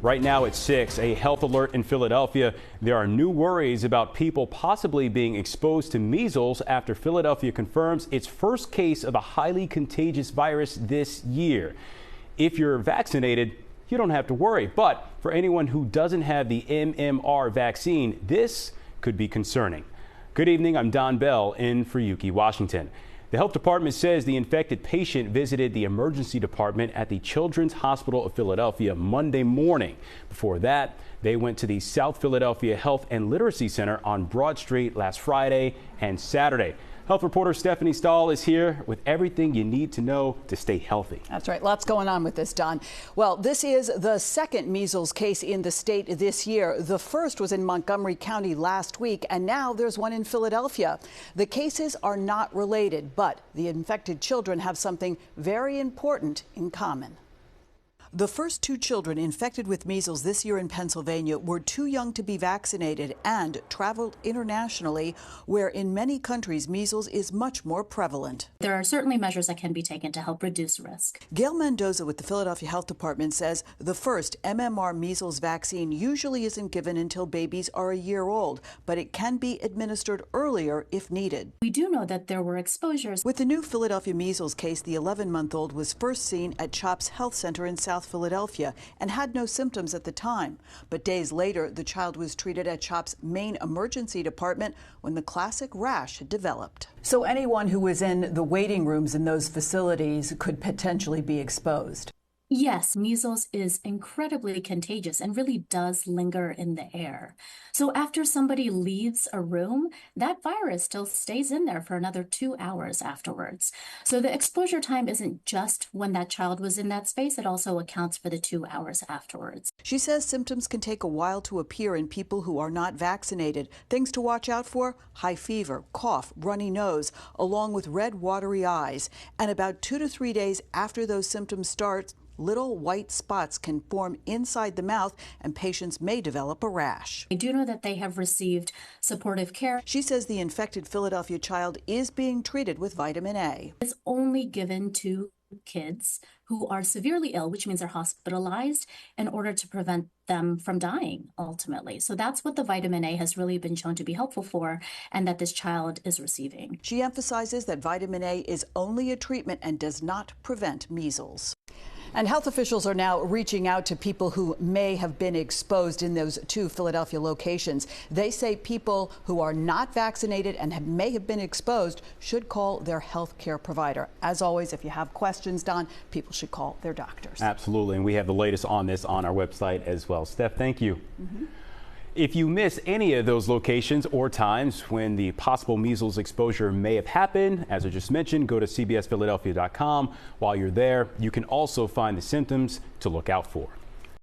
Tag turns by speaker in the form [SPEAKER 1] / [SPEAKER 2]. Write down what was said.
[SPEAKER 1] Right now it's 6, a health alert in Philadelphia. There are new worries about people possibly being exposed to measles after Philadelphia confirms its first case of a highly contagious virus this year. If you're vaccinated, you don't have to worry. But for anyone who doesn't have the MMR vaccine, this could be concerning. Good evening, I'm Don Bell in for Yuki, Washington. The health department says the infected patient visited the emergency department at the Children's Hospital of Philadelphia Monday morning. Before that, they went to the South Philadelphia Health and Literacy Center on Broad Street last Friday and Saturday. Health reporter Stephanie Stahl is here with everything you need to know to stay healthy.
[SPEAKER 2] That's right. Lots going on with this, Don. Well, this is the second measles case in the state this year. The first was in Montgomery County last week, and now there's one in Philadelphia. The cases are not related, but the infected children have something very important in common. The first 2 children infected with measles this year in Pennsylvania were too young to be vaccinated and traveled internationally, where in many countries measles is much more prevalent.
[SPEAKER 3] There are certainly measures that can be taken to help reduce risk.
[SPEAKER 2] Gail Mendoza with the Philadelphia Health Department says the first MMR measles vaccine usually isn't given until babies are a year old, but it can be administered earlier if needed.
[SPEAKER 3] We do know that there were exposures.
[SPEAKER 2] With the new Philadelphia measles case, the 11-month-old was first seen at CHOP's Health Center in South Philadelphia and had no symptoms at the time. But days later, the child was treated at CHOP's main emergency department when the classic rash had developed. So anyone who was in the waiting rooms in those facilities could potentially be exposed.
[SPEAKER 3] Yes, measles is incredibly contagious and really does linger in the air. So after somebody leaves a room, that virus still stays in there for another 2 hours afterwards. So the exposure time isn't just when that child was in that space, it also accounts for the 2 hours afterwards.
[SPEAKER 2] She says symptoms can take a while to appear in people who are not vaccinated. Things to watch out for: high fever, cough, runny nose, along with red, watery eyes. And about 2 to 3 days after those symptoms start, little white spots can form inside the mouth and patients may develop a rash.
[SPEAKER 3] I do know that they have received supportive care.
[SPEAKER 2] She says the infected Philadelphia child is being treated with vitamin A.
[SPEAKER 3] It's only given to kids who are severely ill, which means they're hospitalized, in order to prevent them from dying ultimately. So that's what the vitamin A has really been shown to be helpful for, and that this child is receiving.
[SPEAKER 2] She emphasizes that vitamin A is only a treatment and does not prevent measles. And health officials are now reaching out to people who may have been exposed in those 2 Philadelphia locations. They say people who are not vaccinated and may have been exposed should call their health care provider. As always, if you have questions, Don, people should call their doctors.
[SPEAKER 1] Absolutely. And we have the latest on this on our website as well. Steph, thank you. If you miss any of those locations or times when the possible measles exposure may have happened, as I just mentioned, go to cbsphiladelphia.com. While you're there, you can also find the symptoms to look out for.